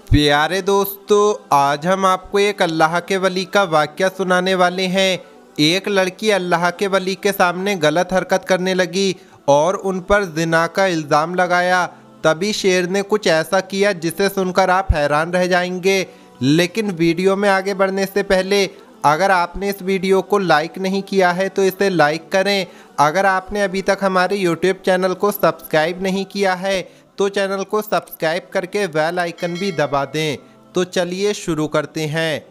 प्यारे दोस्तों, आज हम आपको एक अल्लाह के वली का वाक़या सुनाने वाले हैं। एक लड़की अल्लाह के वली के सामने गलत हरकत करने लगी और उन पर ज़िना का इल्ज़ाम लगाया। तभी शेर ने कुछ ऐसा किया जिसे सुनकर आप हैरान रह जाएंगे। लेकिन वीडियो में आगे बढ़ने से पहले अगर आपने इस वीडियो को लाइक नहीं किया है तो इसे लाइक करें। अगर आपने अभी तक हमारे यूट्यूब चैनल को सब्सक्राइब नहीं किया है तो चैनल को सब्सक्राइब करके बेल आइकन भी दबा दें। तो चलिए शुरू करते हैं।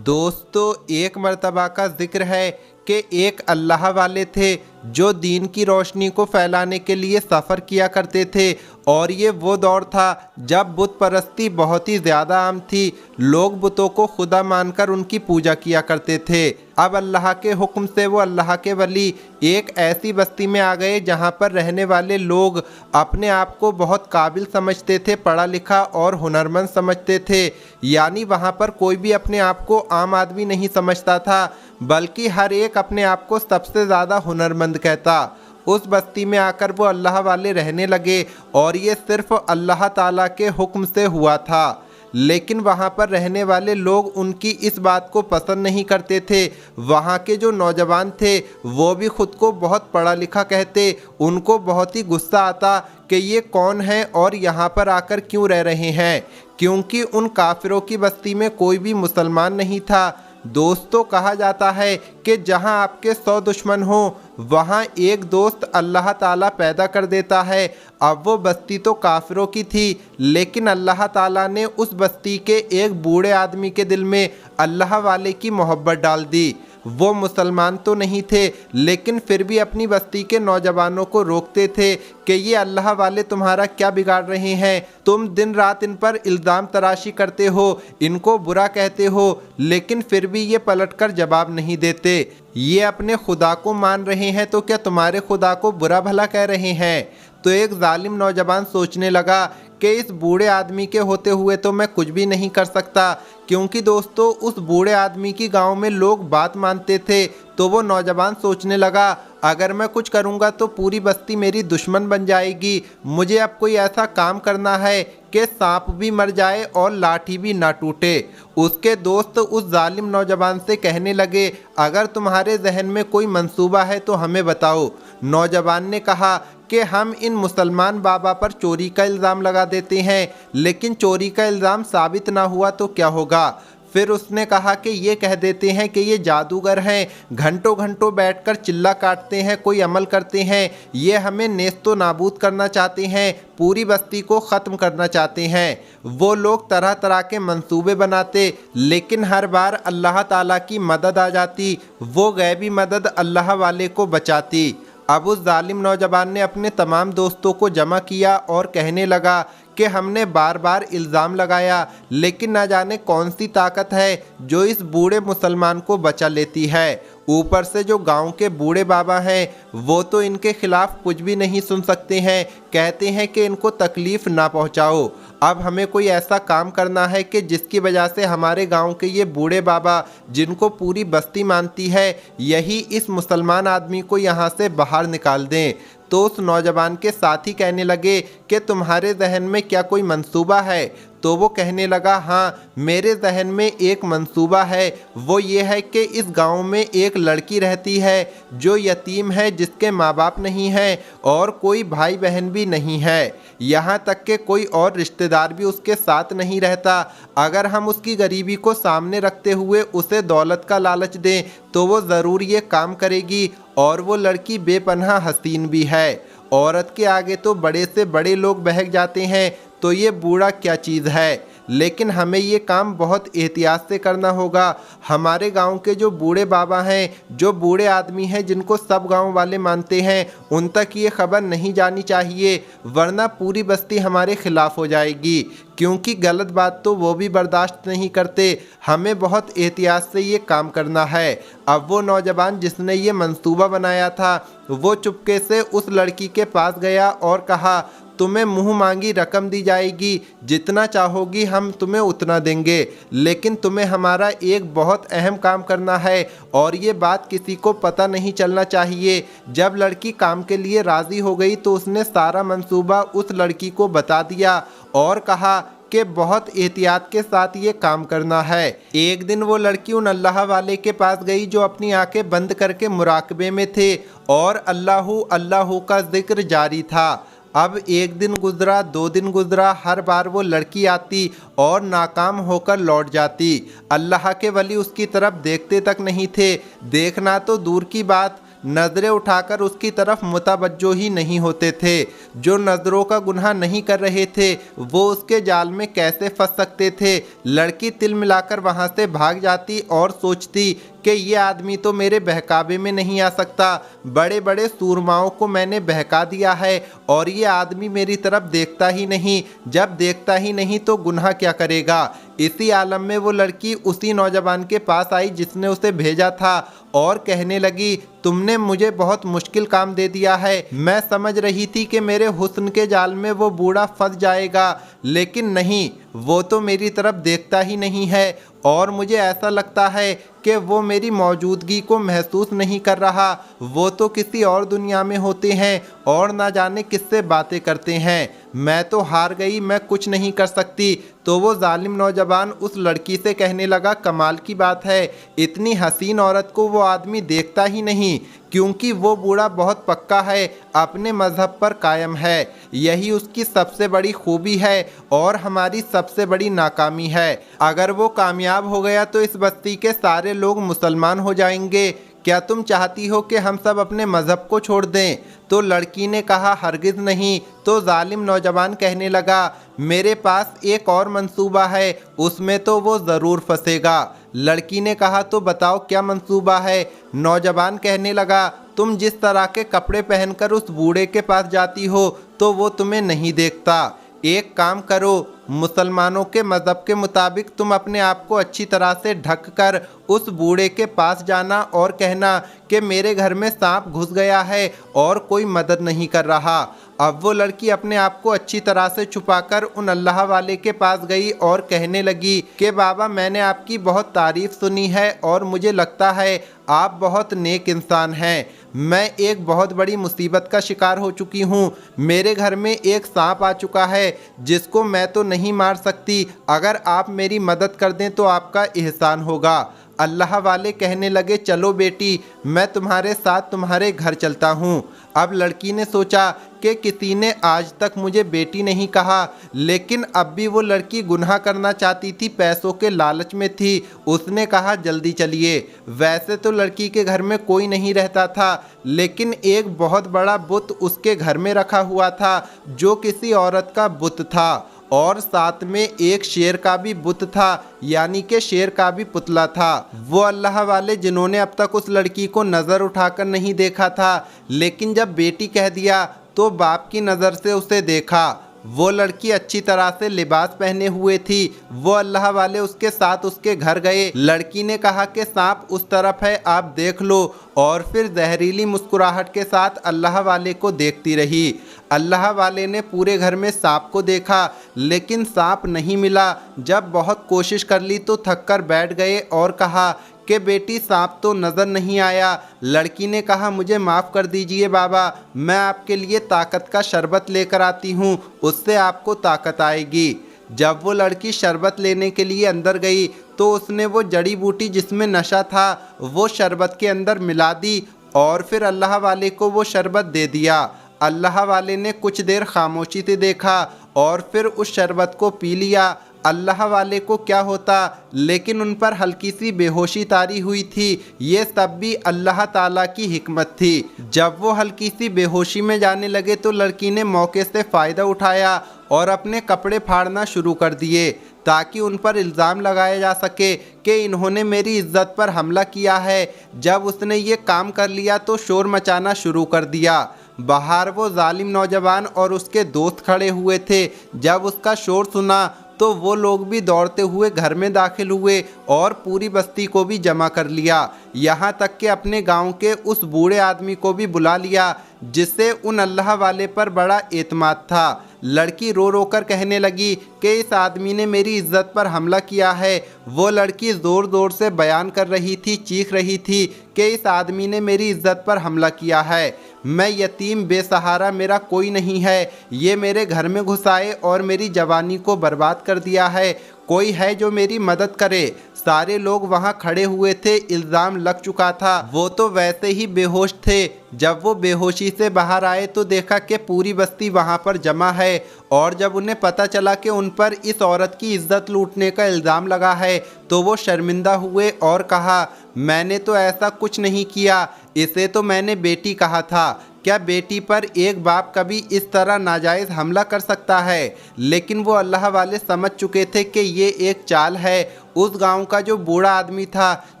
दोस्तों, एक मर्तबा का जिक्र है कि एक अल्लाह वाले थे जो दीन की रोशनी को फैलाने के लिए सफ़र किया करते थे, और ये वो दौर था जब बुत परस्ती बहुत ही ज़्यादा आम थी। लोग बुतों को खुदा मानकर उनकी पूजा किया करते थे। अब अल्लाह के हुक्म से वो अल्लाह के वली एक ऐसी बस्ती में आ गए जहाँ पर रहने वाले लोग अपने आप को बहुत काबिल समझते थे, पढ़ा लिखा और हुनरमंद समझते थे। यानी वहाँ पर कोई भी अपने आप को आम आदमी नहीं समझता था, बल्कि हर एक अपने आप को सबसे ज़्यादा हुनरमंद कहता। उस बस्ती में आकर वो अल्लाह वाले रहने लगे और ये सिर्फ अल्लाह ताला के हुक्म से हुआ था। लेकिन वहाँ पर रहने वाले लोग उनकी इस बात को पसंद नहीं करते थे। वहाँ के जो नौजवान थे वो भी खुद को बहुत पढ़ा लिखा कहते। उनको बहुत ही गुस्सा आता कि ये कौन है और यहाँ पर आकर क्यों रह रहे हैं, क्योंकि उन काफिरों की बस्ती में कोई भी मुसलमान नहीं था। दोस्तों, कहा जाता है कि जहां आपके 100 दुश्मन हो वहां एक दोस्त अल्लाह ताला पैदा कर देता है। अब वो बस्ती तो काफिरों की थी, लेकिन अल्लाह ताला ने उस बस्ती के एक बूढ़े आदमी के दिल में अल्लाह वाले की मोहब्बत डाल दी। वो मुसलमान तो नहीं थे, लेकिन फिर भी अपनी बस्ती के नौजवानों को रोकते थे कि ये अल्लाह वाले तुम्हारा क्या बिगाड़ रहे हैं। तुम दिन रात इन पर इल्ज़ाम तराशी करते हो, इनको बुरा कहते हो, लेकिन फिर भी ये पलटकर जवाब नहीं देते। ये अपने खुदा को मान रहे हैं तो क्या तुम्हारे खुदा को बुरा भला कह रहे हैं। तो एक जालिम नौजवान सोचने लगा कि इस बूढ़े आदमी के होते हुए तो मैं कुछ भी नहीं कर सकता, क्योंकि दोस्तों उस बूढ़े आदमी की गांव में लोग बात मानते थे। तो वो नौजवान सोचने लगा, अगर मैं कुछ करूंगा तो पूरी बस्ती मेरी दुश्मन बन जाएगी। मुझे अब कोई ऐसा काम करना है कि सांप भी मर जाए और लाठी भी ना टूटे। उसके दोस्त उस जालिम नौजवान से कहने लगे, अगर तुम्हारे जहन में कोई मंसूबा है तो हमें बताओ। नौजवान ने कहा कि हम इन मुसलमान बाबा पर चोरी का इल्ज़ाम लगा देते हैं, लेकिन चोरी का इल्ज़ाम साबित ना हुआ तो क्या होगा। फिर उसने कहा कि ये कह देते हैं कि ये जादूगर हैं, घंटों घंटों बैठकर चिल्ला काटते हैं, कोई अमल करते हैं, ये हमें नेस्तो नाबूद करना चाहते हैं, पूरी बस्ती को ख़त्म करना चाहते हैं। वो लोग तरह तरह के मंसूबे बनाते, लेकिन हर बार अल्लाह ताला की मदद आ जाती, वो गैबी मदद अल्लाह वाले को बचाती। अब उस जालिम नौजवान ने अपने तमाम दोस्तों को जमा किया और कहने लगा कि हमने बार बार इल्ज़ाम लगाया, लेकिन ना जाने कौन सी ताकत है जो इस बूढ़े मुसलमान को बचा लेती है। ऊपर से जो गांव के बूढ़े बाबा हैं वो तो इनके खिलाफ कुछ भी नहीं सुन सकते हैं, कहते हैं कि इनको तकलीफ़ ना पहुंचाओ। अब हमें कोई ऐसा काम करना है कि जिसकी वजह से हमारे गांव के ये बूढ़े बाबा, जिनको पूरी बस्ती मानती है, यही इस मुसलमान आदमी को यहाँ से बाहर निकाल दें। तो उस नौजवान के साथी कहने लगे कि तुम्हारे जहन में क्या कोई मंसूबा है। तो वो कहने लगा, हाँ मेरे जहन में एक मंसूबा है। वो ये है कि इस गांव में एक लड़की रहती है जो यतीम है, जिसके माँ बाप नहीं हैं और कोई भाई बहन भी नहीं है, यहाँ तक कि कोई और रिश्तेदार भी उसके साथ नहीं रहता। अगर हम उसकी गरीबी को सामने रखते हुए उसे दौलत का लालच दें तो वो ज़रूर ये काम करेगी। और वो लड़की बेपनाह हसीन भी है। औरत के आगे तो बड़े से बड़े लोग बहक जाते हैं, तो ये बूढ़ा क्या चीज़ है। लेकिन हमें ये काम बहुत एहतियात से करना होगा। हमारे गांव के जो बूढ़े बाबा हैं, जो बूढ़े आदमी हैं जिनको सब गांव वाले मानते हैं, उन तक ये खबर नहीं जानी चाहिए, वरना पूरी बस्ती हमारे खिलाफ हो जाएगी, क्योंकि गलत बात तो वो भी बर्दाश्त नहीं करते। हमें बहुत एहतियात से ये काम करना है। अब वो नौजवान जिसने ये मंसूबा बनाया था वो चुपके से उस लड़की के पास गया और कहा, तुम्हें मुंह मांगी रकम दी जाएगी, जितना चाहोगी हम तुम्हें उतना देंगे, लेकिन तुम्हें हमारा एक बहुत अहम काम करना है और ये बात किसी को पता नहीं चलना चाहिए। जब लड़की काम के लिए राज़ी हो गई तो उसने सारा मंसूबा उस लड़की को बता दिया और कहा कि बहुत एहतियात के साथ ये काम करना है। एक दिन वो लड़की उन अल्लाह वाले के पास गई जो अपनी आंखें बंद करके मुराकबे में थे और अल्लाहू अल्लाहू का जिक्र जारी था। अब एक दिन गुजरा, 2 दिन गुजरा, हर बार वो लड़की आती और नाकाम होकर लौट जाती। अल्लाह के वली उसकी तरफ देखते तक नहीं थे, देखना तो दूर की बात, नज़रें उठाकर उसकी तरफ मुतवज्जो ही नहीं होते थे। जो नज़रों का गुनाह नहीं कर रहे थे वो उसके जाल में कैसे फंस सकते थे। लड़की तिल मिलाकर वहाँ से भाग जाती और सोचती कि ये आदमी तो मेरे बहकावे में नहीं आ सकता, बड़े बड़े सूरमाओं को मैंने बहका दिया है और ये आदमी मेरी तरफ देखता ही नहीं, जब देखता ही नहीं तो गुनाह क्या करेगा। इसी आलम में वो लड़की उसी नौजवान के पास आई जिसने उसे भेजा था और कहने लगी, तुमने मुझे बहुत मुश्किल काम दे दिया है। मैं समझ रही थी कि मेरे हुस्न के जाल में वो बूढ़ा फंस जाएगा, लेकिन नहीं, वो तो मेरी तरफ देखता ही नहीं है और मुझे ऐसा लगता है कि वो मेरी मौजूदगी को महसूस नहीं कर रहा। वो तो किसी और दुनिया में होते हैं और ना जाने किससे बातें करते हैं। मैं तो हार गई, मैं कुछ नहीं कर सकती। तो वो जालिम नौजवान उस लड़की से कहने लगा, कमाल की बात है, इतनी हसीन औरत को वो आदमी देखता ही नहीं, क्योंकि वो बूढ़ा बहुत पक्का है, अपने मज़हब पर कायम है। यही उसकी सबसे बड़ी खूबी है और हमारी सबसे बड़ी नाकामी है। अगर वो कामयाब हो गया तो इस बस्ती के सारे लोग मुसलमान हो जाएंगे। क्या तुम चाहती हो कि हम सब अपने मज़हब को छोड़ दें? तो लड़की ने कहा, हरगिज़ नहीं। तो जालिम नौजवान कहने लगा, मेरे पास एक और मंसूबा है, उसमें तो वो ज़रूर फंसेगा। लड़की ने कहा, तो बताओ क्या मंसूबा है? नौजवान कहने लगा, तुम जिस तरह के कपड़े पहनकर उस बूढ़े के पास जाती हो तो वो तुम्हें नहीं देखता। एक काम करो, मुसलमानों के मज़हब के मुताबिक तुम अपने आप को अच्छी तरह से ढक कर उस बूढ़े के पास जाना और कहना कि मेरे घर में सांप घुस गया है और कोई मदद नहीं कर रहा। अब वो लड़की अपने आप को अच्छी तरह से छुपाकर उन अल्लाह वाले के पास गई और कहने लगी कि बाबा, मैंने आपकी बहुत तारीफ़ सुनी है और मुझे लगता है आप बहुत नेक इंसान हैं। मैं एक बहुत बड़ी मुसीबत का शिकार हो चुकी हूँ। मेरे घर में एक सांप आ चुका है जिसको मैं तो नहीं मार सकती। अगर आप मेरी मदद कर दें तो आपका एहसान होगा। अल्लाह वाले कहने लगे, चलो बेटी, मैं तुम्हारे साथ तुम्हारे घर चलता हूँ। अब लड़की ने सोचा कि किसी ने आज तक मुझे बेटी नहीं कहा, लेकिन अब भी वो लड़की गुनाह करना चाहती थी, पैसों के लालच में थी। उसने कहा, जल्दी चलिए। वैसे तो लड़की के घर में कोई नहीं रहता था, लेकिन एक बहुत बड़ा बुत उसके घर में रखा हुआ था जो किसी औरत का बुत था और साथ में एक शेर का भी बुत था, यानी कि शेर का भी पुतला था। वो अल्लाह वाले जिन्होंने अब तक उस लड़की को नज़र उठाकर नहीं देखा था, लेकिन जब बेटी कह दिया तो बाप की नज़र से उसे देखा। वो लड़की अच्छी तरह से लिबास पहने हुए थी। वो अल्लाह वाले उसके साथ उसके घर गए। लड़की ने कहा कि सांप उस तरफ है, आप देख लो, और फिर जहरीली मुस्कुराहट के साथ अल्लाह वाले को देखती रही। अल्लाह वाले ने पूरे घर में सांप को देखा, लेकिन सांप नहीं मिला। जब बहुत कोशिश कर ली तो थक कर बैठ गए और कहा कि बेटी, सांप तो नज़र नहीं आया। लड़की ने कहा, मुझे माफ़ कर दीजिए बाबा, मैं आपके लिए ताकत का शरबत लेकर आती हूँ, उससे आपको ताकत आएगी। जब वो लड़की शरबत लेने के लिए अंदर गई तो उसने वो जड़ी बूटी जिसमें नशा था वो शरबत के अंदर मिला दी और फिर अल्लाह वाले को वो शरबत दे दिया। अल्लाह वाले ने कुछ देर खामोशी से देखा और फिर उस शरबत को पी लिया। अल्लाह वाले को क्या होता, लेकिन उन पर हल्की सी बेहोशी तारी हुई थी। ये सब भी अल्लाह ताला की हिकमत थी। जब वो हल्की सी बेहोशी में जाने लगे तो लड़की ने मौके से फ़ायदा उठाया और अपने कपड़े फाड़ना शुरू कर दिए ताकि उन पर इल्ज़ाम लगाया जा सके कि इन्होंने मेरी इज्जत पर हमला किया है। जब उसने ये काम कर लिया तो शोर मचाना शुरू कर दिया। बाहर वो जालिम नौजवान और उसके दोस्त खड़े हुए थे। जब उसका शोर सुना तो वो लोग भी दौड़ते हुए घर में दाखिल हुए और पूरी बस्ती को भी जमा कर लिया। यहाँ तक कि अपने गांव के उस बूढ़े आदमी को भी बुला लिया जिससे उन अल्लाह वाले पर बड़ा एतमाद था। लड़की रो रो कर कहने लगी कि इस आदमी ने मेरी इज्जत पर हमला किया है। वो लड़की ज़ोर ज़ोर से बयान कर रही थी, चीख रही थी कि इस आदमी ने मेरी इज्जत पर हमला किया है। मैं यतीम बेसहारा, मेरा कोई नहीं है। ये मेरे घर में घुस आए और मेरी जवानी को बर्बाद कर दिया है। कोई है जो मेरी मदद करे। सारे लोग वहाँ खड़े हुए थे, इल्ज़ाम लग चुका था। वो तो वैसे ही बेहोश थे। जब वो बेहोशी से बाहर आए तो देखा कि पूरी बस्ती वहाँ पर जमा है, और जब उन्हें पता चला कि उन पर इस औरत की इज्जत लूटने का इल्ज़ाम लगा है तो वो शर्मिंदा हुए और कहा, मैंने तो ऐसा कुछ नहीं किया, इसे तो मैंने बेटी कहा था। क्या बेटी पर एक बाप कभी इस तरह नाजायज़ हमला कर सकता है? लेकिन वो अल्लाह वाले समझ चुके थे कि ये एक चाल है। उस गांव का जो बूढ़ा आदमी था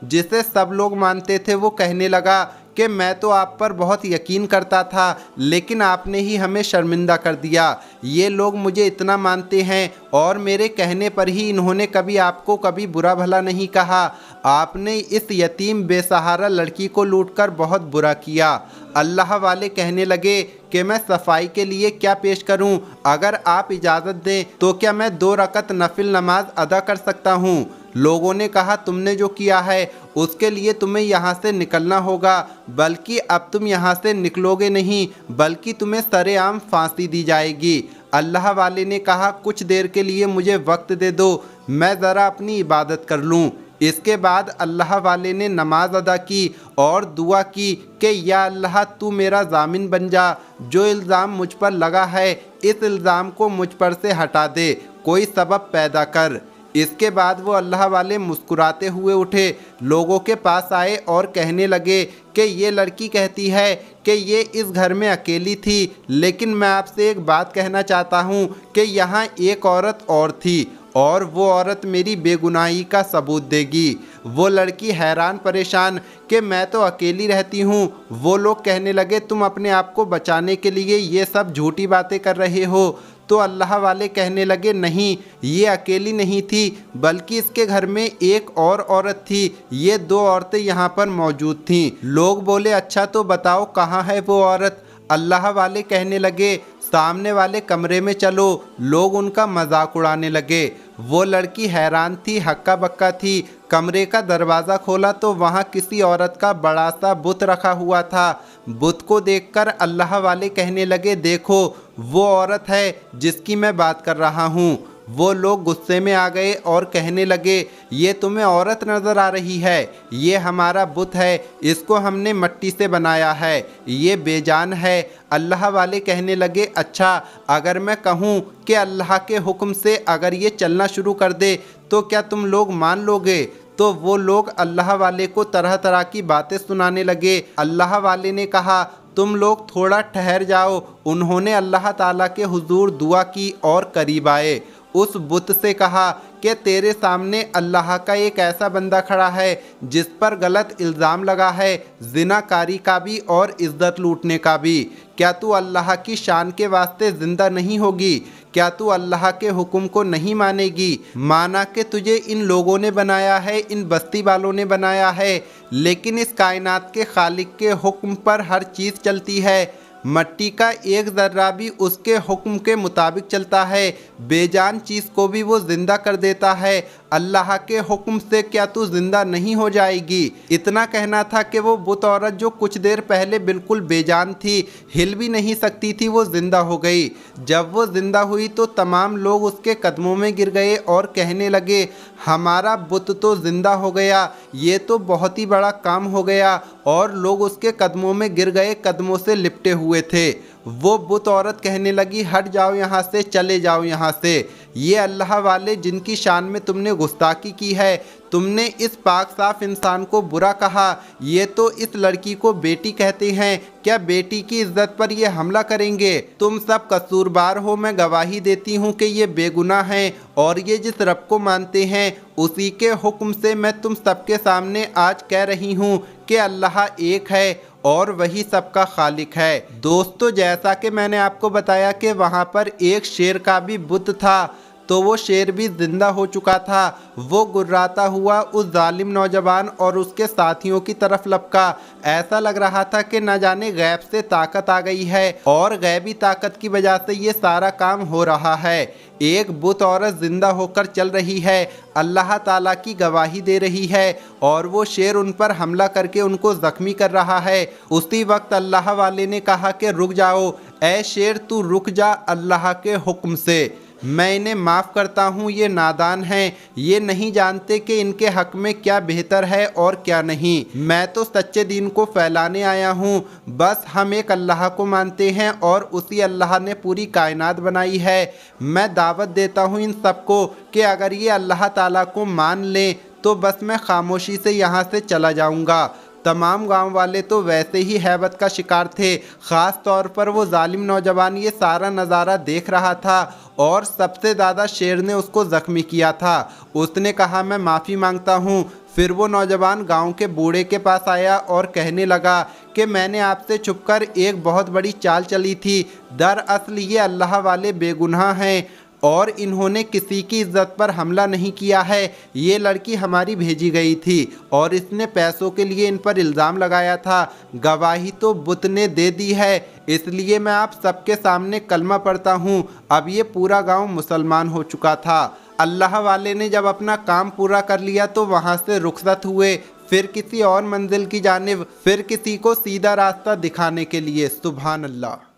जिसे सब लोग मानते थे, वो कहने लगा कि मैं तो आप पर बहुत यकीन करता था, लेकिन आपने ही हमें शर्मिंदा कर दिया। ये लोग मुझे इतना मानते हैं और मेरे कहने पर ही इन्होंने कभी आपको कभी बुरा भला नहीं कहा। आपने इस यतीम बेसहारा लड़की को लूटकर बहुत बुरा किया। अल्लाह वाले कहने लगे कि मैं सफाई के लिए क्या पेश करूं? अगर आप इजाज़त दें तो क्या मैं 2 रकत नफिल नमाज अदा कर सकता हूं? लोगों ने कहा, तुमने जो किया है उसके लिए तुम्हें यहाँ से निकलना होगा, बल्कि अब तुम यहाँ से निकलोगे नहीं, बल्कि तुम्हें सरेआम फांसी दी जाएगी। अल्लाह वाले ने कहा, कुछ देर के लिए मुझे वक्त दे दो, मैं ज़रा अपनी इबादत कर लूँ। इसके बाद अल्लाह वाले ने नमाज अदा की और दुआ की कि या अल्लाह, तू मेरा ज़ामिन बन जा। जो इल्ज़ाम मुझ पर लगा है, इस इल्ज़ाम को मुझ पर से हटा दे, कोई सबब पैदा कर। इसके बाद वो अल्लाह वाले मुस्कुराते हुए उठे, लोगों के पास आए और कहने लगे कि ये लड़की कहती है कि ये इस घर में अकेली थी, लेकिन मैं आपसे एक बात कहना चाहता हूँ कि यहाँ एक औरत और थी और वो औरत मेरी बेगुनाही का सबूत देगी। वो लड़की हैरान परेशान कि मैं तो अकेली रहती हूँ। वो लोग कहने लगे, तुम अपने आप को बचाने के लिए ये सब झूठी बातें कर रहे हो। तो अल्लाह वाले कहने लगे, नहीं, ये अकेली नहीं थी, बल्कि इसके घर में एक और औरत थी। ये 2 औरतें यहाँ पर मौजूद थीं। लोग बोले, अच्छा तो बताओ कहाँ है वो औरत? अल्लाह वाले कहने लगे, सामने वाले कमरे में चलो। लोग उनका मजाक उड़ाने लगे। वो लड़की हैरान थी, हक्का बक्का थी। कमरे का दरवाज़ा खोला तो वहाँ किसी औरत का बड़ा सा बुत रखा हुआ था। बुत को देखकर अल्लाह वाले कहने लगे, देखो वो औरत है जिसकी मैं बात कर रहा हूँ। वो लोग गुस्से में आ गए और कहने लगे, ये तुम्हें औरत नज़र आ रही है? ये हमारा बुत है, इसको हमने मिट्टी से बनाया है, ये बेजान है। अल्लाह वाले कहने लगे, अच्छा अगर मैं कहूँ कि अल्लाह के हुक्म से अगर ये चलना शुरू कर दे तो क्या तुम लोग मान लोगे? तो वो लोग अल्लाह वाले को तरह तरह की बातें सुनाने लगे। अल्लाह वाले ने कहा, तुम लोग थोड़ा ठहर जाओ। उन्होंने अल्लाह ताला के हुजूर दुआ की और करीब आए। उस बुत से कहा कि तेरे सामने अल्लाह का एक ऐसा बंदा खड़ा है जिस पर गलत इल्ज़ाम लगा है, ज़िनाकारी का भी और इज़्ज़त लूटने का भी। क्या तू अल्लाह की शान के वास्ते ज़िंदा नहीं होगी? क्या तू अल्लाह के हुक्म को नहीं मानेगी? माना कि तुझे इन लोगों ने बनाया है, इन बस्ती वालों ने बनाया है, लेकिन इस कायनात के खालिक के हुक्म पर हर चीज़ चलती है। मट्टी का एक ज़र्रा भी उसके हुक्म के मुताबिक चलता है। बेजान चीज़ को भी वो ज़िंदा कर देता है। अल्लाह के हुक्म से क्या तू ज़िंदा नहीं हो जाएगी? इतना कहना था कि वो बुत औरत जो कुछ देर पहले बिल्कुल बेजान थी, हिल भी नहीं सकती थी, वो ज़िंदा हो गई। जब वो ज़िंदा हुई तो तमाम लोग उसके कदमों में गिर गए और कहने लगे, हमारा बुत तो ज़िंदा हो गया, ये तो बहुत ही बड़ा काम हो गया। और लोग उसके कदमों में गिर गए, कदमों से लिपटे हुए थे। वो बुत औरत कहने लगी, हट जाओ यहाँ से, चले जाओ यहाँ से। ये अल्लाह वाले जिनकी शान में तुमने गुस्ताखी की है, तुमने इस पाक साफ इंसान को बुरा कहा, ये तो इस लड़की को बेटी कहते हैं। क्या बेटी की इज्जत पर ये हमला करेंगे? तुम सब कसूरबार हो। मैं गवाही देती हूँ कि ये बेगुनाह हैं और ये जिस रब को मानते हैं उसी के हुक्म से मैं तुम सबके सामने आज कह रही हूँ कि अल्लाह एक है और वही सबका खालिक है। दोस्तों, जैसा कि मैंने आपको बताया कि वहाँ पर एक शेर का भी बुत था। तो वो शेर भी जिंदा हो चुका था। वो गुर्राता हुआ उस जालिम नौजवान और उसके साथियों की तरफ लपका। ऐसा लग रहा था कि न जाने गैब से ताकत आ गई है और गैबी ताकत की वजह से ये सारा काम हो रहा है। एक बुत औरत जिंदा होकर चल रही है, अल्लाह ताला की गवाही दे रही है और वो शेर उन पर हमला करके उनको जख्मी कर रहा है। उसी वक्त अल्लाह वाले ने कहा कि रुक जाओ, ऐ शेर तू रुक जा अल्लाह के हुक्म से। मैं इन्हें माफ़ करता हूँ, ये नादान हैं, ये नहीं जानते कि इनके हक में क्या बेहतर है और क्या नहीं। मैं तो सच्चे दीन को फैलाने आया हूँ। बस हम एक अल्लाह को मानते हैं और उसी अल्लाह ने पूरी कायनात बनाई है। मैं दावत देता हूँ इन सबको कि अगर ये अल्लाह ताला को मान लें तो बस मैं खामोशी से यहाँ से चला जाऊँगा। तमाम गांव वाले तो वैसे ही हैबत का शिकार थे। ख़ास तौर पर वो जालिम नौजवान ये सारा नज़ारा देख रहा था और सबसे ज़्यादा शेर ने उसको ज़ख्मी किया था। उसने कहा मैं माफ़ी मांगता हूँ। फिर वो नौजवान गांव के बूढ़े के पास आया और कहने लगा कि मैंने आपसे छुपकर एक बहुत बड़ी चाल चली थी। दरअसल ये अल्लाह वाले बेगुनाह हैं और इन्होंने किसी की इज्जत पर हमला नहीं किया है। ये लड़की हमारी भेजी गई थी और इसने पैसों के लिए इन पर इल्ज़ाम लगाया था। गवाही तो बुत ने दे दी है, इसलिए मैं आप सबके सामने कलमा पढ़ता हूँ। अब ये पूरा गांव मुसलमान हो चुका था। अल्लाह वाले ने जब अपना काम पूरा कर लिया तो वहाँ से रुखसत हुए, फिर किसी और मंजिल की जानिब, फिर किसी को सीधा रास्ता दिखाने के लिए। सुभान अल्लाह।